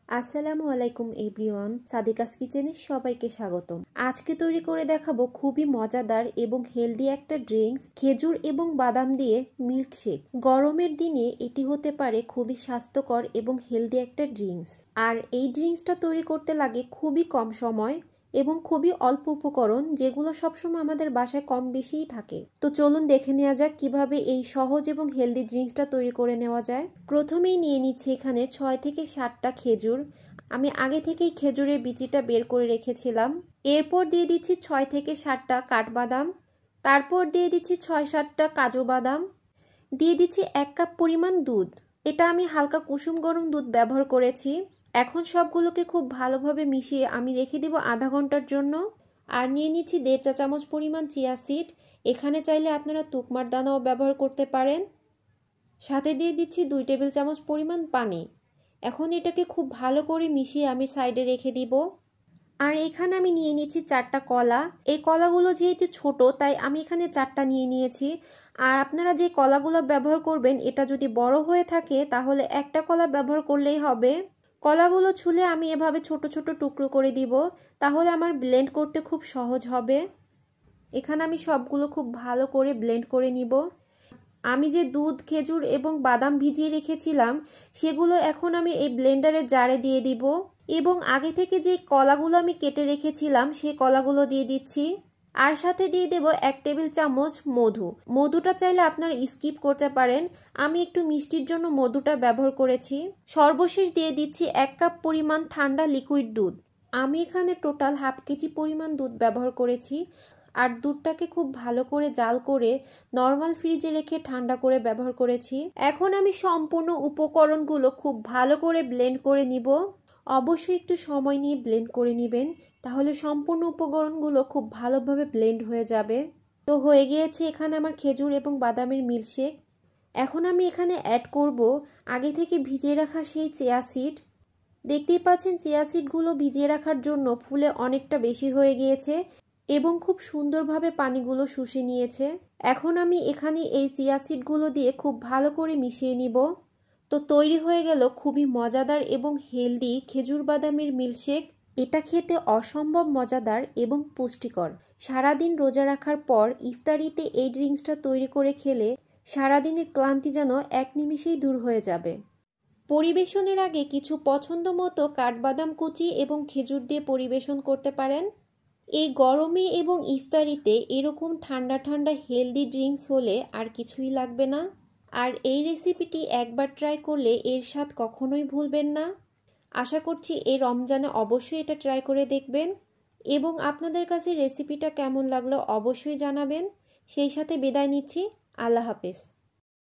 আসসালামু আলাইকুম এভরিওয়ান, সাদিকাস কিচেনে সবাইকে স্বাগতম। আজকে তৈরি করে দেখাবো খুবই মজাদার এবং হেলদি একটা ড্রিঙ্কস, খেজুর এবং বাদাম দিয়ে মিল্কশেক। গরমের দিনে এটি হতে পারে খুবই স্বাস্থ্যকর এবং হেলদি একটা ড্রিঙ্কস। আর এই ড্রিঙ্কসটা তৈরি করতে লাগে খুবই কম সময় এবং খুবই অল্প উপকরণ, যেগুলো সবসময় আমাদের বাসায় কম বেশিই থাকে। তো চলুন দেখে নেওয়া যাক কিভাবে এই সহজ এবং হেলদি ড্রিঙ্কসটা তৈরি করে নেওয়া যায়। প্রথমেই নিয়ে নিচ্ছি এখানে 6 থেকে 7টা খেজুর। আমি আগে থেকেই খেজুরের বিচিটা বের করে রেখেছিলাম। এরপর দিয়ে দিচ্ছি 6 থেকে 7টা কাঠবাদাম। তারপর দিয়ে দিচ্ছি 6-7টা কাজু বাদাম। দিয়ে দিচ্ছি 1 কাপ পরিমাণ দুধ। এটা আমি হালকা কুসুম গরম দুধ ব্যবহার করেছি। এখন সবগুলোকে খুব ভালোভাবে মিশিয়ে আমি রেখে দিব আধা ঘন্টার জন্য। আর নিয়ে নিচ্ছি 1.5 চা চামচ পরিমাণ চিয়া সিড। এখানে চাইলে আপনারা তুকমার দানাও ব্যবহার করতে পারেন। সাথে দিয়ে দিচ্ছি 2 টেবিল চামচ পরিমাণ পানি। এখন এটাকে খুব ভালো করে মিশিয়ে আমি সাইডে রেখে দিব। আর এখানে আমি নিয়ে নিচ্ছি 4টা কলা। এই কলাগুলো যেহেতু ছোট, তাই আমি এখানে 4টা নিয়ে নিয়েছি। আর আপনারা যে কলাগুলো ব্যবহার করবেন, এটা যদি বড় হয়ে থাকে তাহলে একটা কলা ব্যবহার করলেই হবে। কলাগুলো ছুলে আমি এভাবে ছোট ছোট টুকরো করে দিব, তাহলে আমার ব্লেন্ড করতে খুব সহজ হবে। এখানে আমি সবগুলো খুব ভালো করে ব্লেন্ড করে নিব। আমি যে দুধ, খেজুর এবং বাদাম ভিজিয়ে রেখেছিলাম, সেগুলো এখন আমি এই ব্লেন্ডারের জারে দিয়ে দিব। এবং আগে থেকে যে কলাগুলো আমি কেটে রেখেছিলাম, সেই কলাগুলো দিয়ে দিচ্ছি। আর সাথে দিয়ে দেব 1 টেবিল চামচ মধু। মধুটা চাইলে আপনারা স্কিপ করতে পারেন, আমি একটু মিষ্টির জন্য মধুটা ব্যবহার করেছি। সর্বশেষ দিয়ে দিচ্ছি 1 কাপ পরিমাণ ঠান্ডা লিকুইড দুধ। আমি এখানে টোটাল হাফ কেজি পরিমাণ দুধ ব্যবহার করেছি। আর দুধটাকে খুব ভালো করে জাল করে নর্মাল ফ্রিজে রেখে ঠান্ডা করে ব্যবহার করেছি। এখন আমি সম্পূর্ণ উপকরণগুলো খুব ভালো করে ব্লেন্ড করে নিব। অবশ্যই একটু সময় নিয়ে ব্লেন্ড করে নেবেন, তাহলে সম্পূর্ণ উপকরণগুলো খুব ভালোভাবে ব্লেন্ড হয়ে যাবে। তো হয়ে গিয়েছে এখানে আমার খেজুর এবং বাদামের মিল্কশেক। এখন আমি এখানে অ্যাড করব আগে থেকে ভিজিয়ে রাখা সেই চিয়া সিড। দেখতেই পাচ্ছেন চিয়া সিডগুলো ভিজিয়ে রাখার জন্য ফুলে অনেকটা বেশি হয়ে গিয়েছে এবং খুব সুন্দরভাবে পানিগুলো শুষে নিয়েছে। এখন আমি এখানে এই চিয়া সিডগুলো দিয়ে খুব ভালো করে মিশিয়ে নিব। তো তৈরি হয়ে গেল খুবই মজাদার এবং হেলদি খেজুর বাদামের মিল্কশেক। এটা খেতে অসম্ভব মজাদার এবং পুষ্টিকর। সারাদিন রোজা রাখার পর ইফতারিতে এই ড্রিঙ্কসটা তৈরি করে খেলে সারাদিনের ক্লান্তি যেন এক নিমিষেই দূর হয়ে যাবে। পরিবেশনের আগে কিছু পছন্দ মতো কাঠবাদাম কুচি এবং খেজুর দিয়ে পরিবেশন করতে পারেন। এই গরমে এবং ইফতারিতে এরকম ঠান্ডা ঠান্ডা হেলদি ড্রিঙ্কস হলে আর কিছুই লাগবে না। আর এই রেসিপিটি একবার ট্রাই করলে এর স্বাদ কখনোই ভুলবেন না। আশা করছি এই রমজানে অবশ্যই এটা ট্রাই করে দেখবেন এবং আপনাদের কাছে রেসিপিটা কেমন লাগলো অবশ্যই জানাবেন। সেই সাথে বিদায় নিচ্ছি। আল্লাহ হাফেজ।